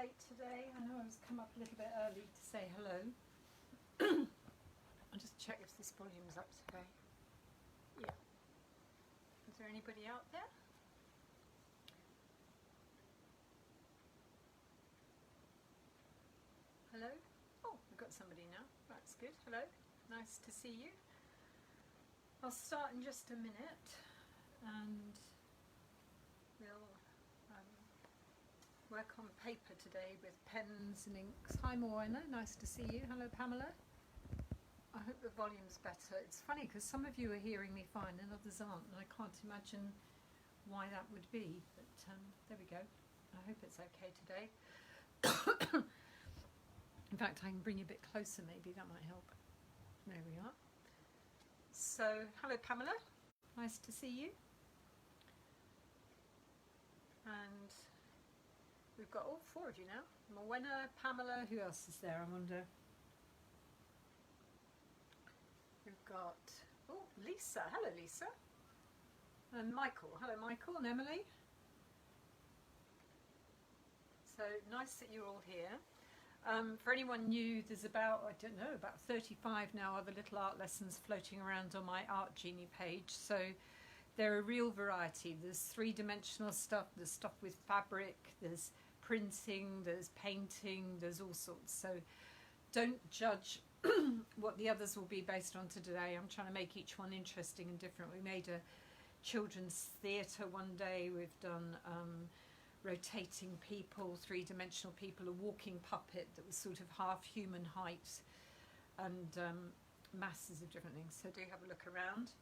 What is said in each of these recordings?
late today. I know I was come up a little bit early to say hello. I'll just check if this volume's up today. Yeah. Is there anybody out there? Hello? Oh, we've got somebody now. That's good. Hello. Nice to see you. I'll start in just a minute and we'll work on paper today with pens and inks. Hi Moana, nice to see you. Hello Pamela. I hope the volume's better. It's funny because some of you are hearing me fine and others aren't, and I can't imagine why that would be, but there we go. I hope it's okay today. In fact, I can bring you a bit closer maybe, that might help. There we are. So, hello Pamela, nice to see you. And we've got all four of you now. Moana, Pamela, who else is there, I wonder? We've got, oh, Lisa. Hello, Lisa. And Michael. Hello, Michael and Emily. So nice that you're all here. For anyone new, there's about, I don't know, about 35 now other little art lessons floating around on my Art Jeanni page. So they're a real variety. There's three-dimensional stuff, there's stuff with fabric, there's printing, there's painting, there's all sorts. So don't judge what the others will be based on today. I'm trying to make each one interesting and different. We made a children's theatre one day. We've done rotating people, three-dimensional people, a walking puppet that was sort of half human height, and masses of different things. So do have a look around.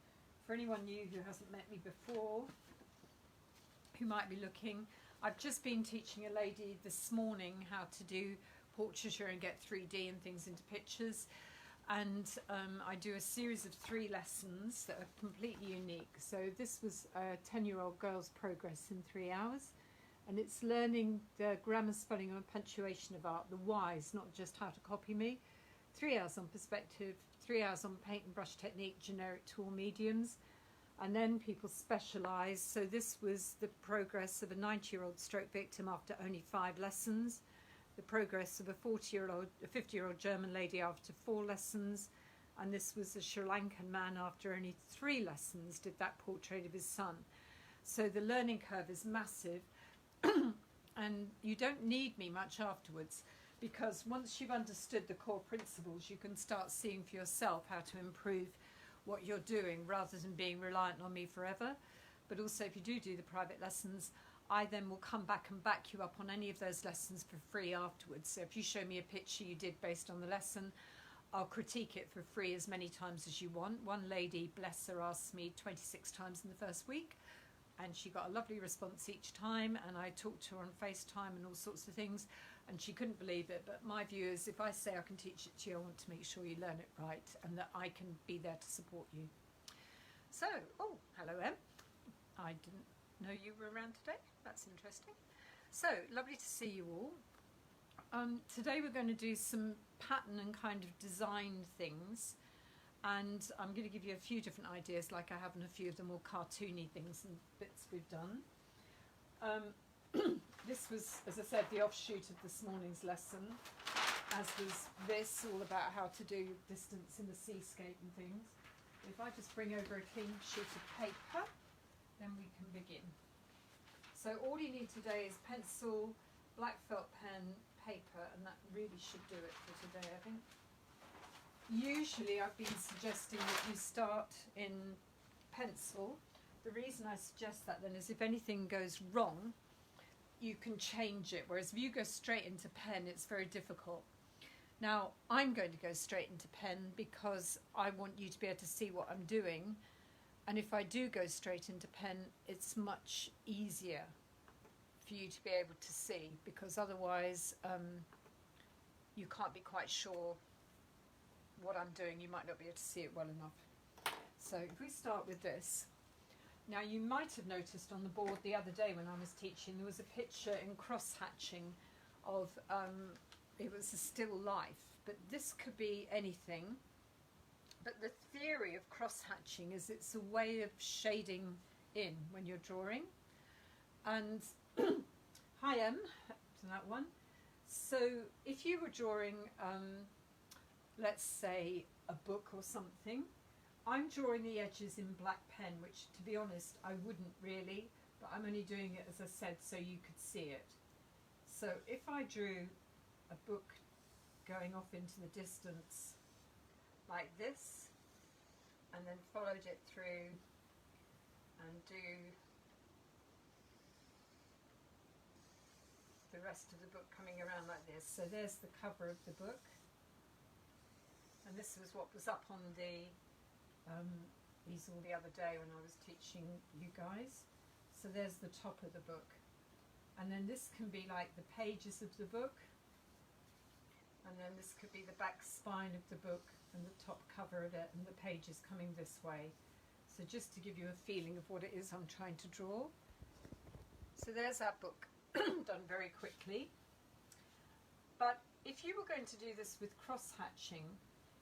For anyone new who hasn't met me before, who might be looking, I've just been teaching a lady this morning how to do portraiture and get 3D and things into pictures, and I do a series of 3 lessons that are completely unique. So this was a 10-year-old girl's progress in 3 hours, and it's learning the grammar, spelling and punctuation of art, the whys, not just how to copy me. 3 hours on perspective, 3 hours on paint and brush technique, generic tool mediums, and then people specialise. So this was the progress of a 90-year-old stroke victim after only 5 lessons, the progress of a 50-year-old German lady after 4 lessons, and this was a Sri Lankan man after only 3 lessons did that portrait of his son. So the learning curve is massive. And you don't need me much afterwards, because once you've understood the core principles, you can start seeing for yourself how to improve what you're doing rather than being reliant on me forever. But also, if you do the private lessons, I then will come back and back you up on any of those lessons for free afterwards. So if you show me a picture you did based on the lesson, I'll critique it for free as many times as you want. One lady, bless her, asked me 26 times in the first week, and she got a lovely response each time, and I talked to her on FaceTime and all sorts of things, and she couldn't believe it. But my view is, if I say I can teach it to you, I want to make sure you learn it right and that I can be there to support you. So, oh, hello Em. I didn't know you were around today. That's interesting. So, lovely to see you all. Today we're going to do some pattern and kind of design things. And I'm going to give you a few different ideas, like I have, and a few of them more cartoony things and bits we've done. This was, as I said, the offshoot of this morning's lesson, as was this, all about how to do distance in the seascape and things. If I just bring over a clean sheet of paper, then we can begin. So all you need today is pencil, black felt pen, paper, and that really should do it for today, I think. Usually I've been suggesting that you start in pencil. The reason I suggest that then is if anything goes wrong, you can change it, whereas if you go straight into pen, it's very difficult. Now, I'm going to go straight into pen because I want you to be able to see what I'm doing, and if I do go straight into pen, it's much easier for you to be able to see, because otherwise you can't be quite sure what I'm doing. You might not be able to see it well enough. So if we start with this. Now you might have noticed on the board the other day when I was teaching, there was a picture in Crosshatching of, it was a still life, but this could be anything. But the theory of crosshatching is it's a way of shading in when you're drawing. And hi Em, to that one. So if you were drawing, let's say, a book or something, I'm drawing the edges in black pen, which, to be honest, I wouldn't really, but I'm only doing it, as I said, so you could see it. So if I drew a book going off into the distance like this, and then followed it through and do the rest of the book coming around like this. So there's the cover of the book, and this was what was up on the easel the other day when I was teaching you guys. So there's the top of the book, and then this can be like the pages of the book, and then this could be the back spine of the book and the top cover of it and the pages coming this way. So just to give you a feeling of what it is I'm trying to draw. So there's our book done very quickly. But if you were going to do this with cross-hatching,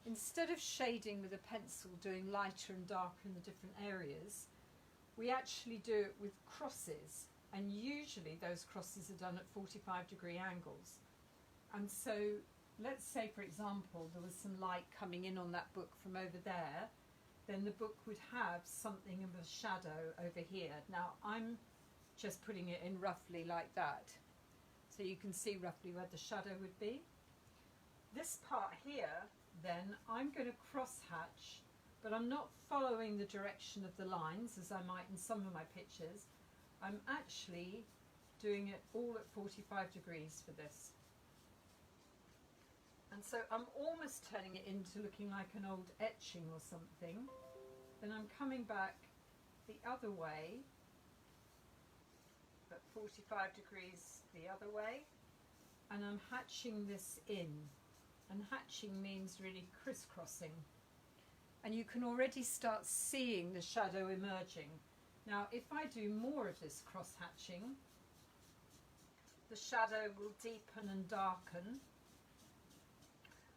instead of shading with a pencil, doing lighter and darker in the different areas, we actually do it with crosses, and usually those crosses are done at 45-degree angles. And so let's say, for example, there was some light coming in on that book from over there, then the book would have something of a shadow over here. Now I'm just putting it in roughly like that, so you can see roughly where the shadow would be. This part here, then, I'm going to cross hatch, but I'm not following the direction of the lines as I might in some of my pictures. I'm actually doing it all at 45 degrees for this. And so I'm almost turning it into looking like an old etching or something. Then I'm coming back the other way, at 45 degrees the other way, and I'm hatching this in. And hatching means really crisscrossing. And you can already start seeing the shadow emerging. Now, if I do more of this cross-hatching, the shadow will deepen and darken,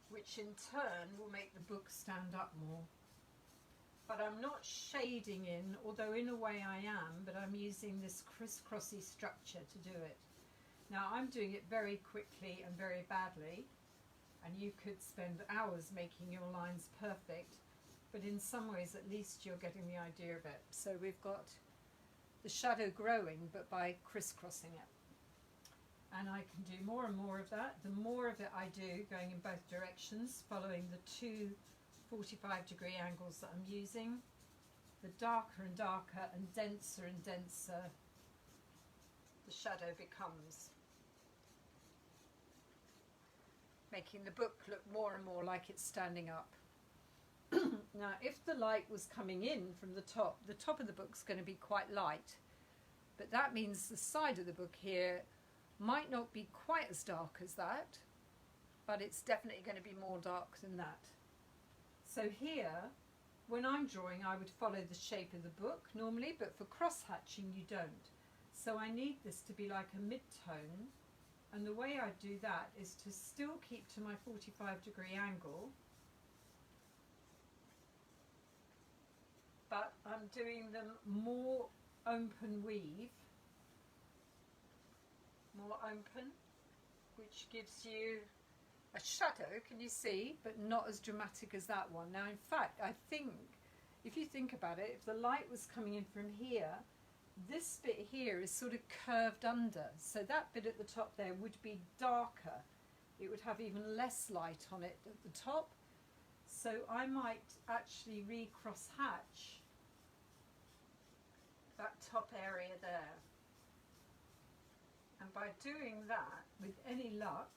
which in turn will make the book stand up more. But I'm not shading in, although in a way I am, but I'm using this crisscrossy structure to do it. Now, I'm doing it very quickly and very badly, and you could spend hours making your lines perfect, but in some ways at least you're getting the idea of it. So we've got the shadow growing, but by crisscrossing it. And I can do more and more of that. The more of it I do, going in both directions, following the two 45-degree angles that I'm using, the darker and darker and denser the shadow becomes, making the book look more and more like it's standing up. Now, if the light was coming in from the top of the book's going to be quite light, but that means the side of the book here might not be quite as dark as that, but it's definitely going to be more dark than that. So here, when I'm drawing, I would follow the shape of the book normally, but for cross-hatching you don't. So I need this to be like a mid-tone, and the way I do that is to still keep to my 45-degree angle, but I'm doing them more open weave, more open, which gives you a shadow, can you see, but not as dramatic as that one. Now, in fact, I think, if you think about it, if the light was coming in from here, this bit here is sort of curved under, so that bit at the top there would be darker. It would have even less light on it at the top, so I might actually recross hatch that top area there. And by doing that, with any luck,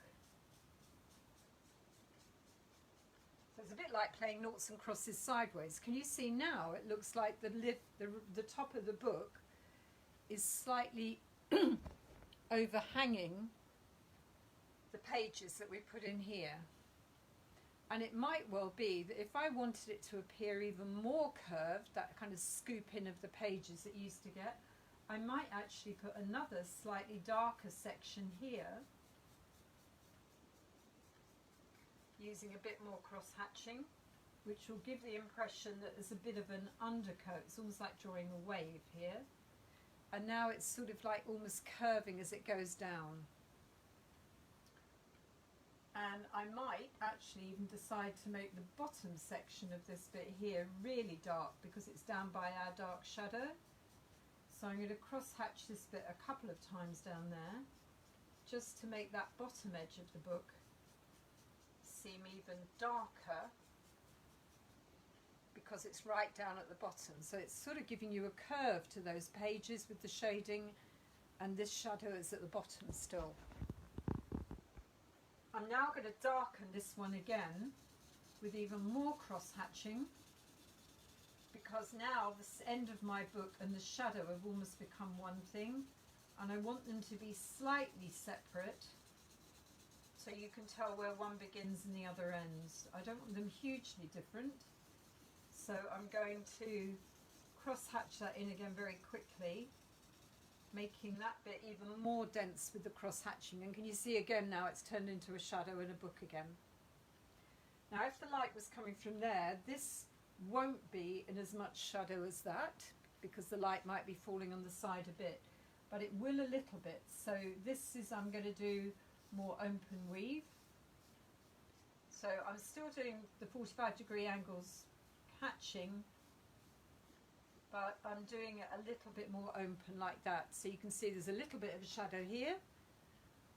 so it's a bit like playing noughts and crosses sideways. Can you see now it looks like the top of the book is slightly overhanging the pages that we put in here. And it might well be that if I wanted it to appear even more curved, that kind of scoop in of the pages that you used to get, I might actually put another slightly darker section here, using a bit more cross-hatching, which will give the impression that there's a bit of an undercoat. It's almost like drawing a wave here. And now it's sort of like almost curving as it goes down. And I might actually even decide to make the bottom section of this bit here really dark because it's down by our dark shadow. So I'm going to cross hatch this bit a couple of times down there just to make that bottom edge of the book seem even darker because it's right down at the bottom. So it's sort of giving you a curve to those pages with the shading, and this shadow is at the bottom still. I'm now going to darken this one again with even more cross hatching because now the end of my book and the shadow have almost become one thing, and I want them to be slightly separate so you can tell where one begins and the other ends. I don't want them hugely different, so I'm going to cross hatch that in again very quickly, making that bit even more dense with the cross hatching. And can you see again now it's turned into a shadow in a book again. Now if the light was coming from there, this won't be in as much shadow as that because the light might be falling on the side a bit, but it will a little bit. So this is, I'm going to do more open weave. So I'm still doing the 45-degree angles hatching, but I'm doing it a little bit more open like that. So you can see there's a little bit of a shadow here,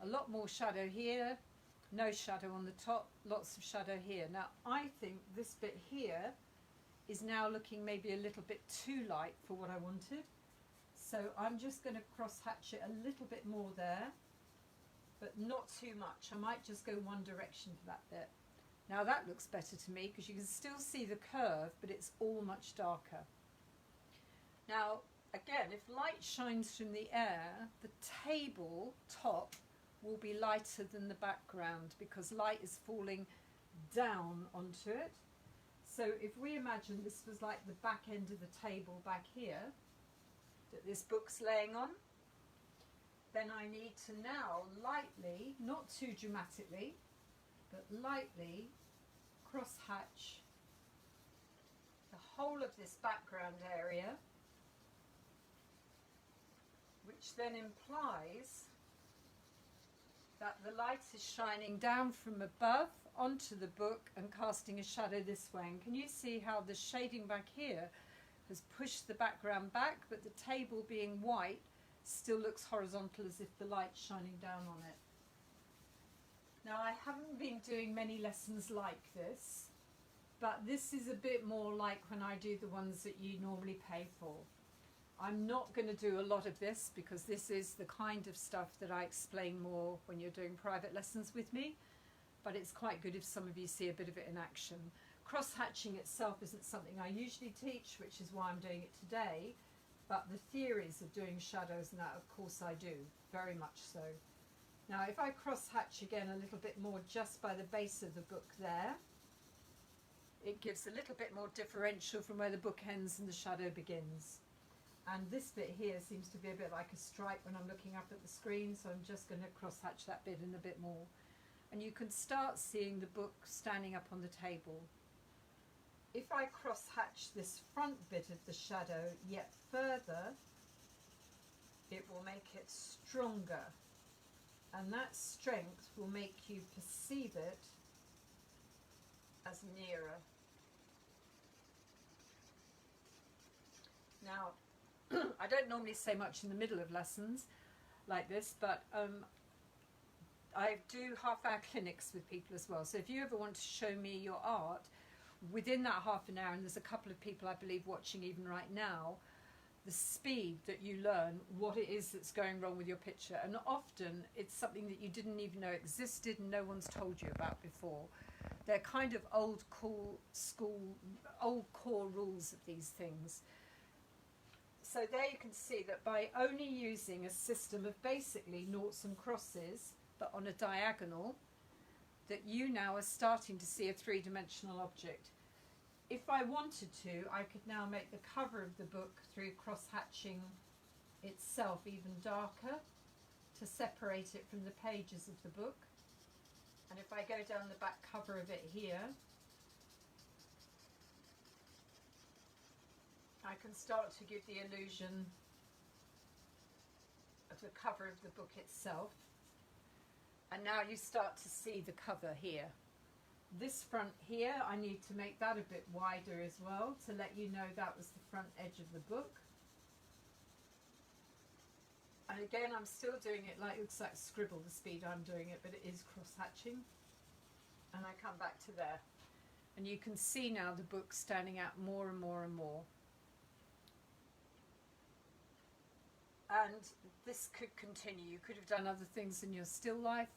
a lot more shadow here, no shadow on the top, lots of shadow here. Now I think this bit here is now looking maybe a little bit too light for what I wanted. So I'm just going to cross hatch it a little bit more there, but not too much. I might just go one direction for that bit. Now that looks better to me because you can still see the curve, but it's all much darker. Now, again, if light shines from the air, the table top will be lighter than the background because light is falling down onto it. So if we imagine this was like the back end of the table back here that this book's laying on, then I need to now lightly, not too dramatically, but lightly cross hatch the whole of this background area, which then implies that the light is shining down from above onto the book and casting a shadow this way. And can you see how the shading back here has pushed the background back, but the table being white still looks horizontal as if the light's shining down on it. Now I haven't been doing many lessons like this, but this is a bit more like when I do the ones that you normally pay for. I'm not going to do a lot of this because this is the kind of stuff that I explain more when you're doing private lessons with me, but it's quite good if some of you see a bit of it in action. Cross-hatching itself isn't something I usually teach, which is why I'm doing it today, but the theories of doing shadows and that, of course, I do, very much so. Now, if I cross-hatch again a little bit more just by the base of the book there, it gives a little bit more differential from where the book ends and the shadow begins. And this bit here seems to be a bit like a stripe when I'm looking up at the screen, so I'm just going to cross-hatch that bit in a bit more. And you can start seeing the book standing up on the table. If I cross-hatch this front bit of the shadow yet further, it will make it stronger. And that strength will make you perceive it as nearer. Now, I don't normally say much in the middle of lessons like this, but I do half-hour clinics with people as well. So if you ever want to show me your art, within that half an hour, and there's a couple of people I believe watching even right now, the speed that you learn what it is that's going wrong with your picture, and often it's something that you didn't even know existed and no one's told you about before. They're kind of old core rules of these things. So there you can see that by only using a system of basically noughts and crosses, but on a diagonal, that you now are starting to see a three-dimensional object. If I wanted to, I could now make the cover of the book through cross-hatching itself even darker to separate it from the pages of the book. And if I go down the back cover of it here, I can start to give the illusion of the cover of the book itself. And now you start to see the cover here. This front here, I need to make that a bit wider as well to let you know that was the front edge of the book. And again, I'm still doing it like, it looks like scribble the speed I'm doing it, but it is cross-hatching. And I come back to there. And you can see now the book standing out more and more and more. And this could continue. You could have done other things in your still life,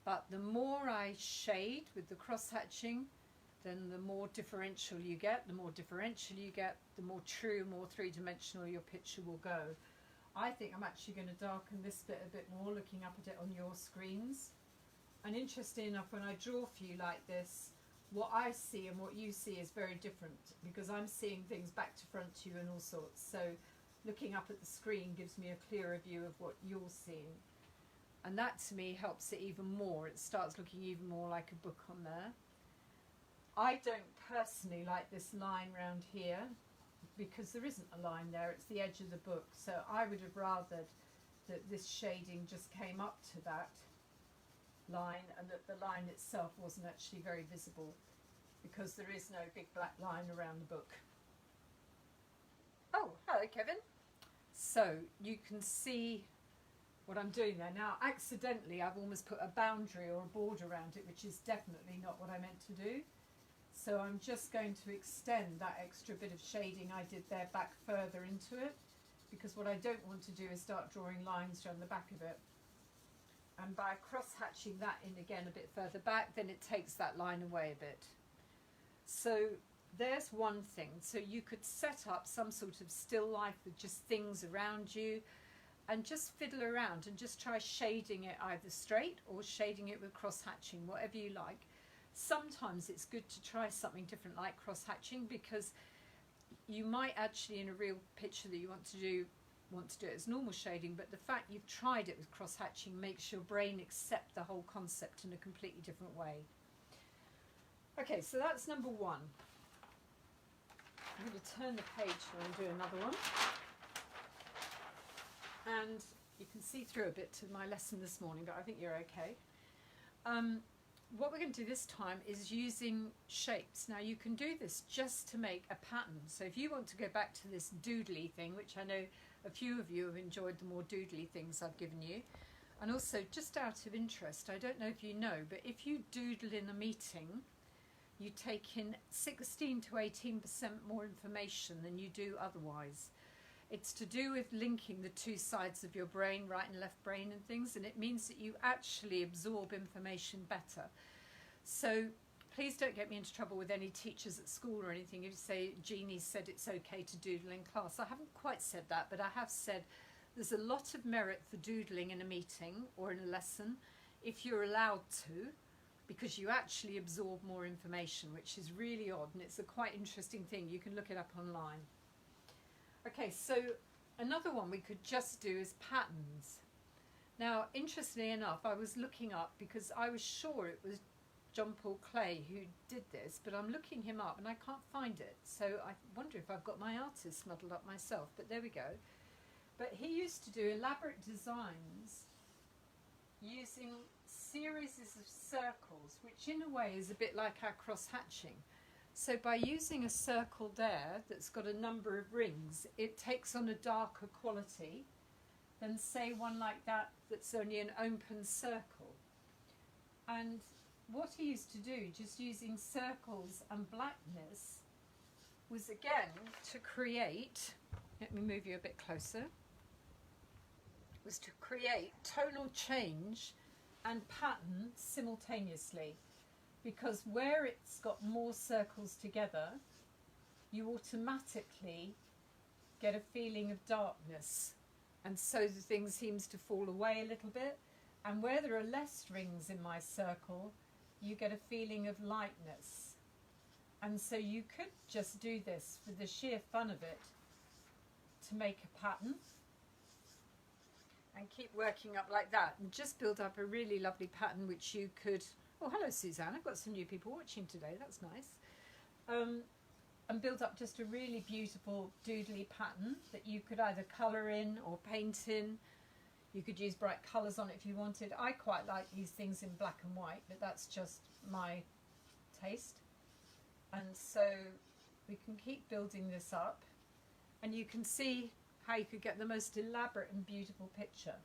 but the more I shade with the cross-hatching, then the more differential you get. The more differential you get, the more true, more three-dimensional your picture will go. I think I'm actually going to darken this bit a bit more, looking up at it on your screens. And interesting enough, when I draw for you like this, what I see and what you see is very different, because I'm seeing things back to front to you and all sorts. So looking up at the screen gives me a clearer view of what you're seeing. And that to me helps it even more. It starts looking even more like a book on there. I don't personally like this line round here, because there isn't a line there, it's the edge of the book. So I would have rathered that this shading just came up to that line and that the line itself wasn't actually very visible, because there is no big black line around the book. Oh, hello Kevin. So you can see what I'm doing there. Now accidentally I've almost put a boundary or a border around it, which is definitely not what I meant to do. So I'm just going to extend that extra bit of shading I did there back further into it, because what I don't want to do is start drawing lines down the back of it. And by cross-hatching that in again a bit further back, then it takes that line away a bit. So there's one thing. So you could set up some sort of still life with just things around you and just fiddle around and just try shading it either straight or shading it with cross-hatching, whatever you like. Sometimes it's good to try something different like cross-hatching, because you might actually in a real picture that you want to do it as normal shading, but the fact you've tried it with cross-hatching makes your brain accept the whole concept in a completely different way. Okay, so that's number one. I'm going to turn the page and do another one. And you can see through a bit to my lesson this morning, but I think you're okay. What we're going to do this time is using shapes. Now you can do this just to make a pattern. So if you want to go back to this doodly thing, which I know a few of you have enjoyed the more doodly things I've given you. And also, just out of interest, I don't know if you know, but if you doodle in a meeting, you take in 16 to 18% more information than you do otherwise. It's to do with linking the two sides of your brain, right and left brain and things, and it means that you actually absorb information better. So please don't get me into trouble with any teachers at school or anything if you say Jeannie said it's okay to doodle in class. I haven't quite said that, but I have said there's a lot of merit for doodling in a meeting or in a lesson if you're allowed to, because you actually absorb more information, which is really odd, and it's a quite interesting thing. You can look it up online. Okay, so another one we could just do is patterns. Now, interestingly enough, I was looking up, because I was sure it was John Paul Clay who did this, but I'm looking him up and I can't find it. So I wonder if I've got my artist muddled up myself, but there we go. But he used to do elaborate designs using series of circles, which in a way is a bit like our cross-hatching. So by using a circle there that's got a number of rings, it takes on a darker quality than say one like that that's only an open circle. And what he used to do, just using circles and blackness, was again to create, let me move you a bit closer, was to create tonal change and pattern simultaneously. Because where it's got more circles together, you automatically get a feeling of darkness. And so the thing seems to fall away a little bit. And where there are less rings in my circle, you get a feeling of lightness. And so you could just do this for the sheer fun of it to make a pattern. And keep working up like that. And just build up a really lovely pattern which you could... Oh, hello, Suzanne. I've got some new people watching today. That's nice. And build up just a really beautiful doodly pattern that you could either colour in or paint in. You could use bright colours on it if you wanted. I quite like these things in black and white, but that's just my taste. And so we can keep building this up, and you can see how you could get the most elaborate and beautiful picture.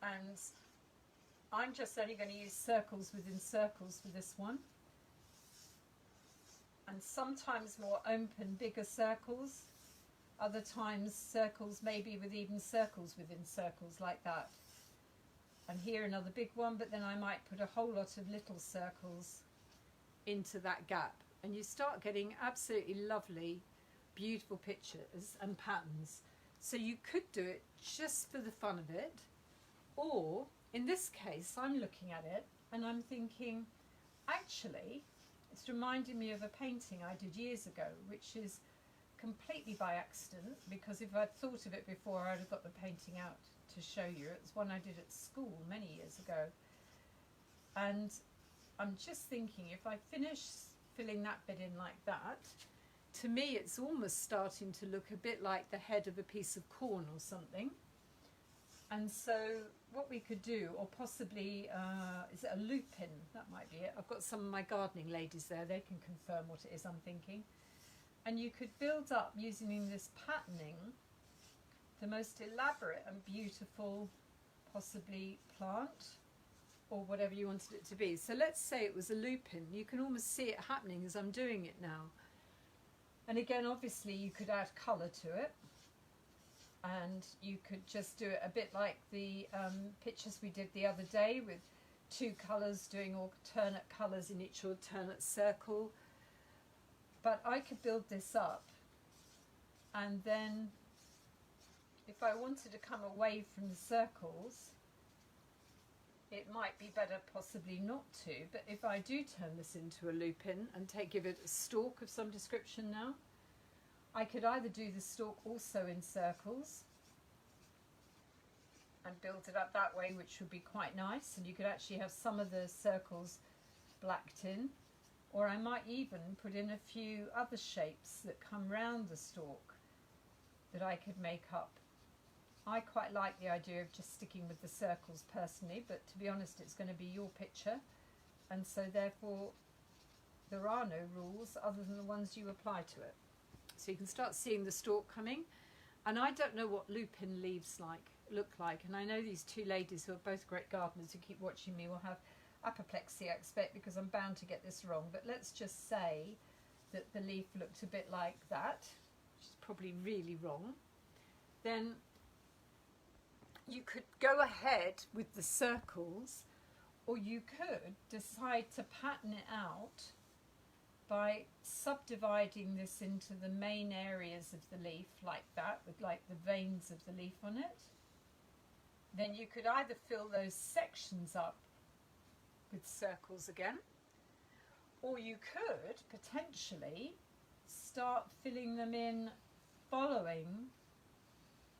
And I'm just only going to use circles within circles for this one, and sometimes more open, bigger circles, other times circles maybe with even circles within circles like that. And here another big one, but then I might put a whole lot of little circles into that gap, and you start getting absolutely lovely, beautiful pictures and patterns. So you could do it just for the fun of it, or in this case I'm looking at it and I'm thinking, actually it's reminding me of a painting I did years ago, which is completely by accident, because if I'd thought of it before I'd have got the painting out to show you. It's one I did at school many years ago, and I'm just thinking, if I finish filling that bit in like that, to me it's almost starting to look a bit like the head of a piece of corn or something. And so what we could do, or possibly, is it a lupin? That might be it. I've got some of my gardening ladies there, they can confirm what it is I'm thinking. And you could build up using this patterning the most elaborate and beautiful possibly plant, or whatever you wanted it to be. So let's say it was a lupin. You can almost see it happening as I'm doing it now. And again, obviously you could add colour to it, and you could just do it a bit like the pictures we did the other day, with two colours, doing alternate colours in each alternate circle. But I could build this up, and then if I wanted to come away from the circles, it might be better possibly not to, but if I do turn this into a lupin and give it a stalk of some description now, I could either do the stalk also in circles and build it up that way, which would be quite nice, and you could actually have some of the circles blacked in, or I might even put in a few other shapes that come round the stalk that I could make up. I quite like the idea of just sticking with the circles personally, but to be honest, it's going to be your picture, and so therefore there are no rules other than the ones you apply to it. So you can start seeing the stalk coming, and I don't know what lupin leaves look like, and I know these two ladies who are both great gardeners who keep watching me will have apoplexy, I expect, because I'm bound to get this wrong, but let's just say that the leaf looked a bit like that, which is probably really wrong. Then you could go ahead with the circles, or you could decide to pattern it out by subdividing this into the main areas of the leaf like that, with like the veins of the leaf on it. Then you could either fill those sections up with circles again, or you could potentially start filling them in following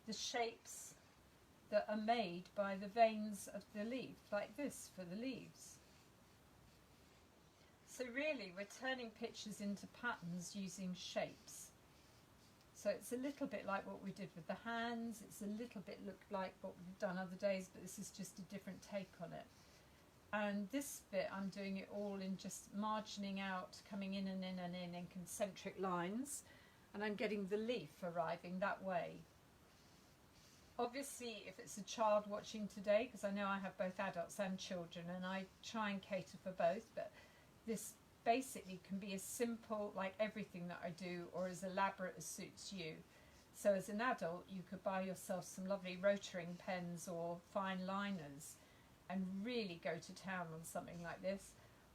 the shapes that are made by the veins of the leaf, like this for the leaves. So really we're turning pictures into patterns using shapes. So it's a little bit like what we did with the hands, it's a little bit like what we've done other days, but this is just a different take on it. And this bit I'm doing it all in just margining out, coming in and in and in concentric lines, and I'm getting the leaf arriving that way. Obviously if it's a child watching today, because I know I have both adults and children and I try and cater for both, but this basically can be as simple, like everything that I do, or as elaborate as suits you. So as an adult you could buy yourself some lovely rotring pens or fine liners and really go to town on something like this,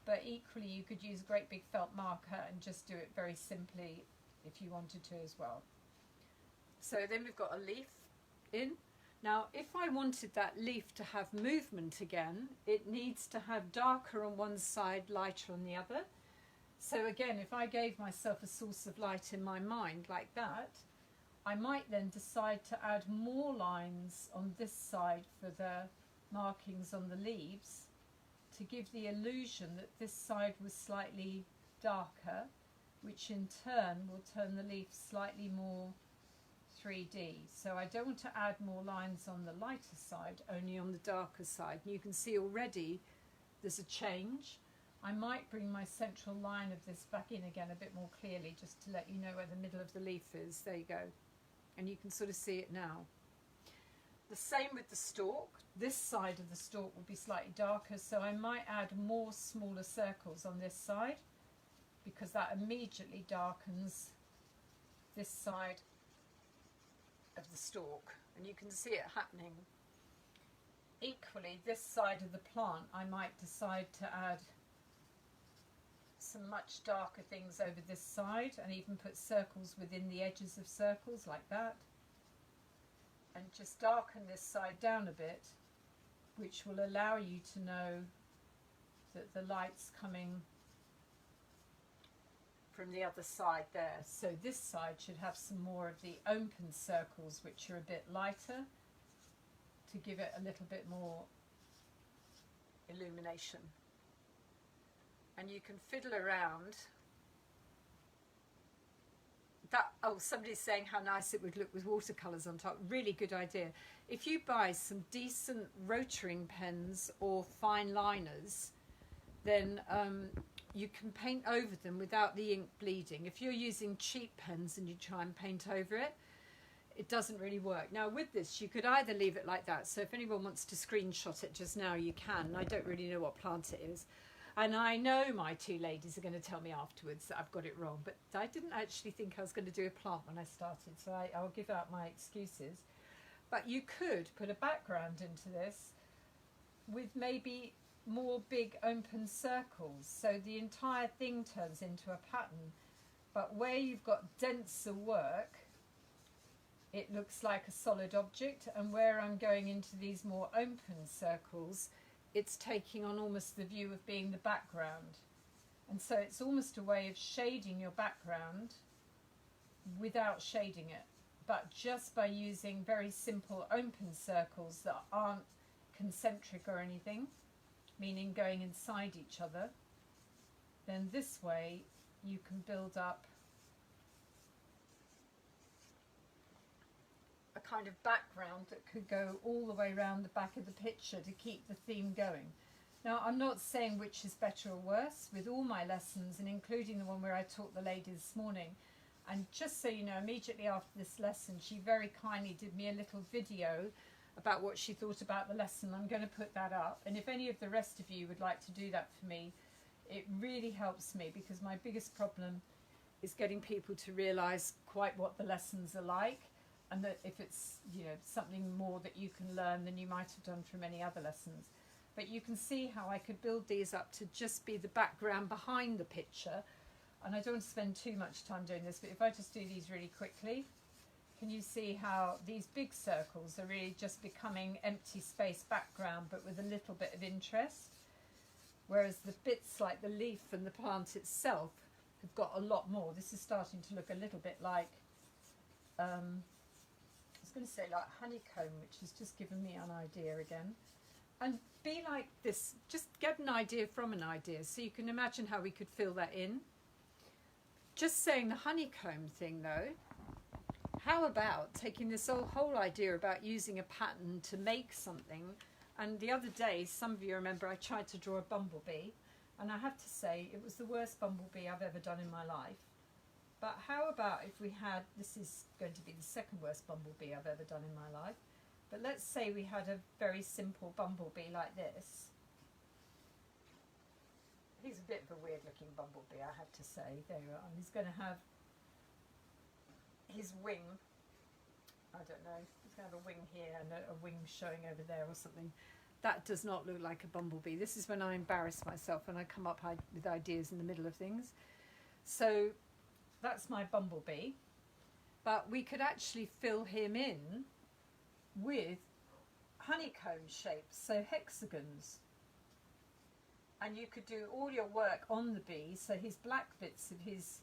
but equally you could use a great big felt marker and just do it very simply if you wanted to as well. So then we've got a leaf in. Now if I wanted that leaf to have movement again, it needs to have darker on one side, lighter on the other. So again, if I gave myself a source of light in my mind like that, I might then decide to add more lines on this side for the markings on the leaves to give the illusion that this side was slightly darker, which in turn will turn the leaf slightly more 3D. So I don't want to add more lines on the lighter side, only on the darker side. And you can see already there's a change. I might bring my central line of this back in again a bit more clearly, just to let you know where the middle of the leaf is. There you go. And you can sort of see it now. The same with the stalk. This side of the stalk will be slightly darker, so I might add more smaller circles on this side, because that immediately darkens this side of the stalk, and you can see it happening. Equally, this side of the plant, I might decide to add some much darker things over this side, and even put circles within the edges of circles like that, and just darken this side down a bit, which will allow you to know that the light's coming from the other side there. So this side should have some more of the open circles, which are a bit lighter, to give it a little bit more illumination. And you can fiddle around. That, oh, somebody's saying how nice it would look with watercolours on top. Really good idea. If you buy some decent rotoring pens or fine liners, then you can paint over them without the ink bleeding. If you're using cheap pens and you try and paint over it, it doesn't really work. Now with this, you could either leave it like that. So if anyone wants to screenshot it just now, you can. I don't really know what plant it is. And I know my two ladies are going to tell me afterwards that I've got it wrong, but I didn't actually think I was going to do a plant when I started, so I'll give out my excuses. But you could put a background into this with maybe more big open circles, so the entire thing turns into a pattern. But where you've got denser work, it looks like a solid object, and where I'm going into these more open circles, it's taking on almost the view of being the background. And so it's almost a way of shading your background without shading it, but just by using very simple open circles that aren't concentric or anything, meaning going inside each other. Then this way you can build up a kind of background that could go all the way around the back of the picture to keep the theme going. Now, I'm not saying which is better or worse with all my lessons, and including the one where I taught the lady this morning. And just so you know, immediately after this lesson, she very kindly did me a little video about what she thought about the lesson. I'm going to put that up, and if any of the rest of you would like to do that for me, it really helps me, because my biggest problem is getting people to realise quite what the lessons are like, and that if it's, you know, something more that you can learn than you might have done from any other lessons. But you can see how I could build these up to just be the background behind the picture. And I don't want to spend too much time doing this, but if I just do these really quickly, can you see how these big circles are really just becoming empty space background, but with a little bit of interest? Whereas the bits like the leaf and the plant itself have got a lot more. This is starting to look a little bit like, I was going to say like honeycomb, which has just given me an idea again. And be like this, just get an idea from an idea, so you can imagine how we could fill that in. Just saying the honeycomb thing though, how about taking this whole idea about using a pattern to make something? And the other day, some of you remember I tried to draw a bumblebee, and I have to say it was the worst bumblebee I've ever done in my life. But how about if we had, this is going to be the second worst bumblebee I've ever done in my life, but let's say we had a very simple bumblebee like this. He's a bit of a weird looking bumblebee, I have to say. There you are. And he's going to have his wing, I don't know, he's going to have a wing here and a wing showing over there or something. That does not look like a bumblebee. This is when I embarrass myself and I come up with ideas in the middle of things. So that's my bumblebee. But we could actually fill him in with honeycomb shapes, so hexagons. And you could do all your work on the bee, so his black bits of his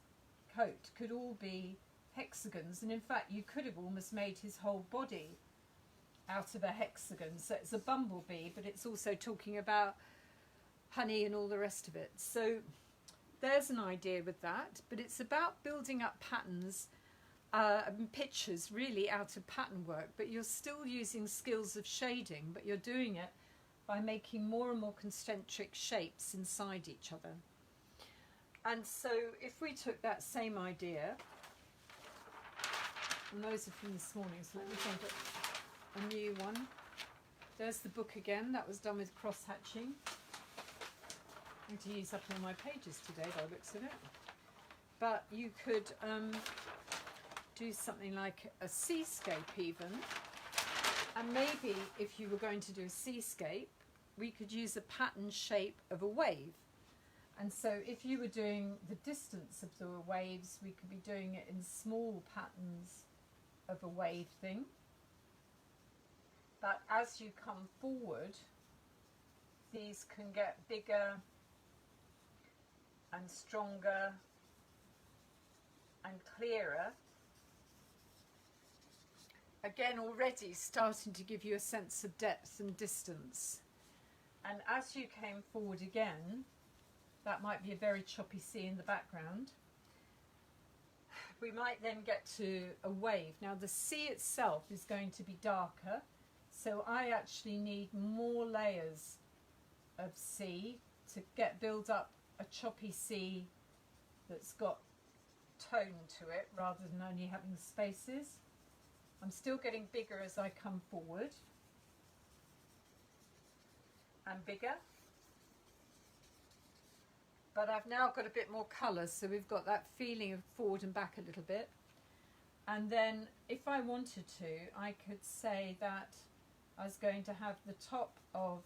coat could all be hexagons, and in fact you could have almost made his whole body out of a hexagon. So it's a bumblebee, but it's also talking about honey and all the rest of it. So there's an idea with that, but it's about building up patterns pictures really out of pattern work, but you're still using skills of shading, but you're doing it by making more and more concentric shapes inside each other. And so if we took that same idea, and those are from this morning, so let me think of a new one. There's the book again, that was done with crosshatching. I'm going to use up all my pages today by the looks of it. But you could do something like a seascape even, and maybe if you were going to do a seascape, we could use a pattern shape of a wave. And so if you were doing the distance of the waves, we could be doing it in small patterns of a wave thing. But as you come forward, these can get bigger and stronger and clearer. Again, already starting to give you a sense of depth and distance. And as you came forward again, that might be a very choppy sea in the background. We might then get to a wave. Now the sea itself is going to be darker, so I actually need more layers of sea to build up a choppy sea that's got tone to it rather than only having spaces. I'm still getting bigger as I come forward and bigger, but I've now got a bit more colour, so we've got that feeling of forward and back a little bit. And then if I wanted to, I could say that I was going to have the top of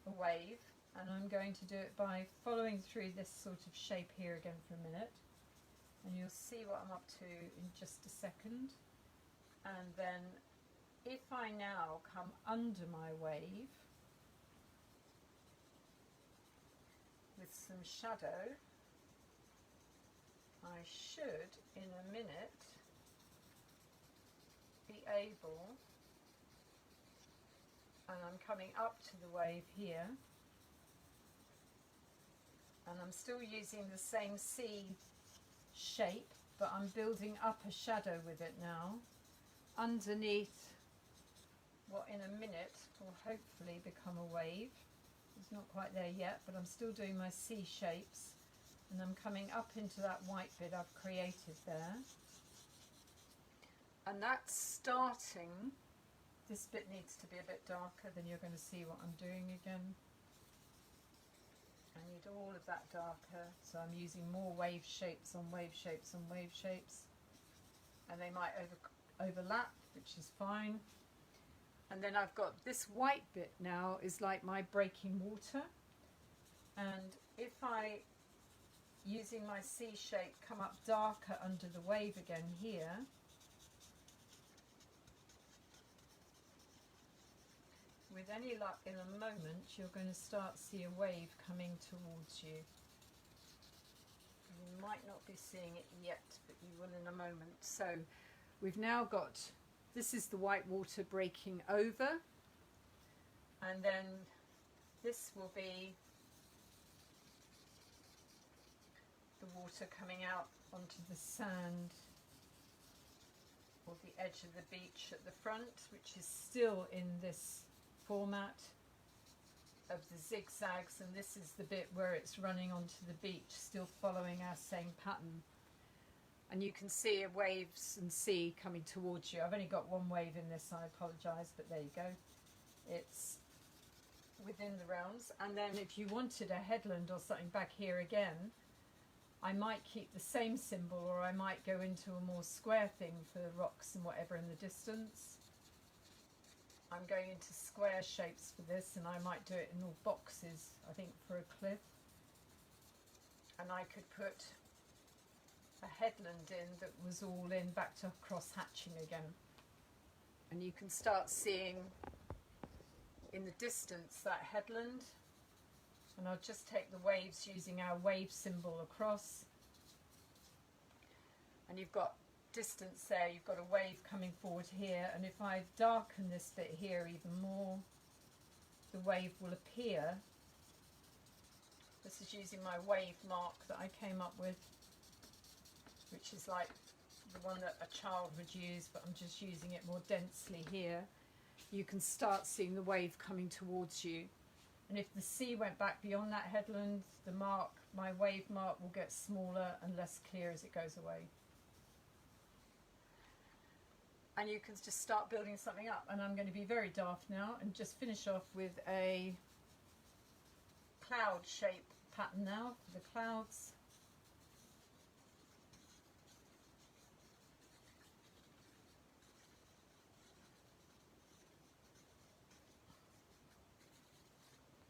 a wave, and I'm going to do it by following through this sort of shape here again for a minute, and you'll see what I'm up to in just a second. And then if I now come under my wave with some shadow, I should in a minute be able, and I'm coming up to the wave here, and I'm still using the same sea shape, but I'm building up a shadow with it now underneath what in a minute will hopefully become a wave. It's not quite there yet, but I'm still doing my sea shapes, and I'm coming up into that white bit I've created there, and that's starting. This bit needs to be a bit darker, then you're going to see what I'm doing again. I need all of that darker, so I'm using more wave shapes on wave shapes on wave shapes, and they might overlap, which is fine. And then I've got this white bit now is like my breaking water, and if I, using my C shape, come up darker under the wave again here, with any luck in a moment you're going to start see a wave coming towards you. You might not be seeing it yet, but you will in a moment. So we've now got, this is the white water breaking over, and then this will be the water coming out onto the sand or the edge of the beach at the front, which is still in this format of the zigzags, and this is the bit where it's running onto the beach, still following our same pattern. And you can see waves and sea coming towards you. I've only got one wave in this, I apologise, but there you go. It's within the realms. And then if you wanted a headland or something back here again, I might keep the same symbol, or I might go into a more square thing for the rocks and whatever in the distance. I'm going into square shapes for this, and I might do it in all boxes, I think, for a cliff. And I could put a headland in that was all in back to cross-hatching again. And you can start seeing in the distance that headland. And I'll just take the waves using our wave symbol across. And you've got distance there, you've got a wave coming forward here, and if I darken this bit here even more, the wave will appear. This is using my wave mark that I came up with, which is like the one that a child would use, but I'm just using it more densely here, you can start seeing the wave coming towards you. And if the sea went back beyond that headland, the mark, my wave mark, will get smaller and less clear as it goes away. And you can just start building something up. And I'm going to be very daft now and just finish off with a cloud shape pattern now for the clouds.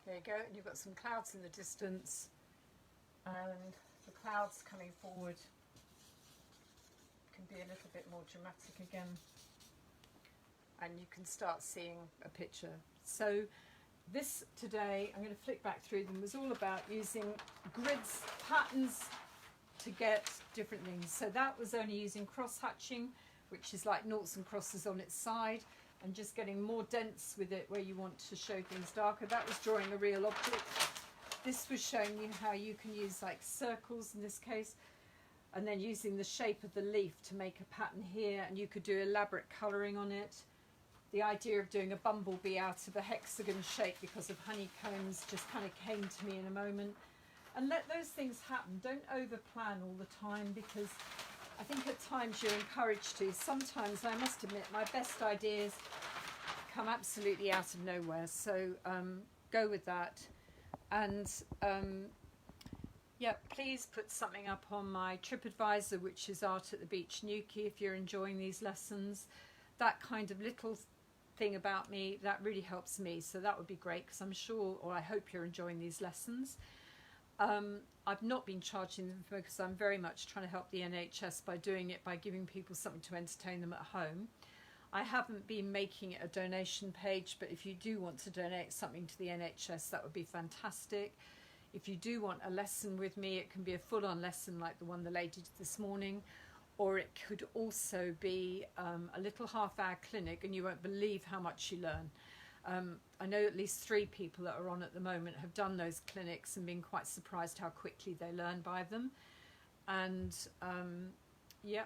There you go, and you've got some clouds in the distance, and the clouds coming forward can be a little bit more dramatic again, and you can start seeing a picture. So this today, I'm going to flick back through them, was all about using grids, patterns to get different things. So that was only using cross-hatching, which is like noughts and crosses on its side, and just getting more dense with it where you want to show things darker. That was drawing a real object. This was showing you how you can use like circles in this case, and then using the shape of the leaf to make a pattern here, and you could do elaborate colouring on it. The idea of doing a bumblebee out of a hexagon shape because of honeycombs just kind of came to me in a moment. And let those things happen. Don't over plan all the time, because I think at times you're encouraged to. Sometimes, I must admit, my best ideas come absolutely out of nowhere. So go with that. And yeah, please put something up on my TripAdvisor, which is Art at the Beach Newquay, if you're enjoying these lessons. That kind of little thing about me, that really helps me. So that would be great, because I'm sure, or I hope you're enjoying these lessons. I've not been charging them because I'm very much trying to help the NHS by doing it, by giving people something to entertain them at home. I haven't been making it a donation page, but if you do want to donate something to the NHS, that would be fantastic. If you do want a lesson with me, it can be a full-on lesson like the one the lady did this morning, or it could also be a little half-hour clinic, and you won't believe how much you learn. I know at least 3 people that are on at the moment have done those clinics and been quite surprised how quickly they learn by them. And yeah,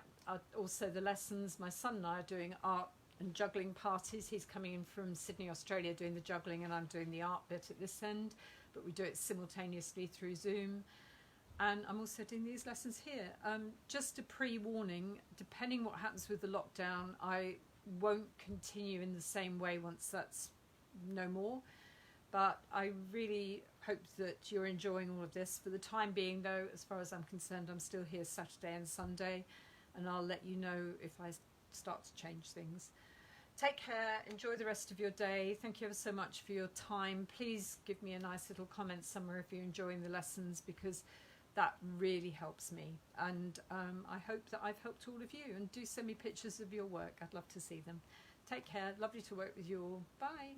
also the lessons, my son and I are doing art and juggling parties. He's coming in from Sydney, Australia, doing the juggling, and I'm doing the art bit at this end, but we do it simultaneously through Zoom. And I'm also doing these lessons here. Just a pre-warning, depending what happens with the lockdown, I won't continue in the same way once that's no more. But I really hope that you're enjoying all of this. For the time being, though, as far as I'm concerned, I'm still here Saturday and Sunday, and I'll let you know if I start to change things. Take care, enjoy the rest of your day. Thank you ever so much for your time. Please give me a nice little comment somewhere if you're enjoying the lessons, because that really helps me. And I hope that I've helped all of you, and do send me pictures of your work. I'd love to see them. Take care, lovely to work with you all. Bye.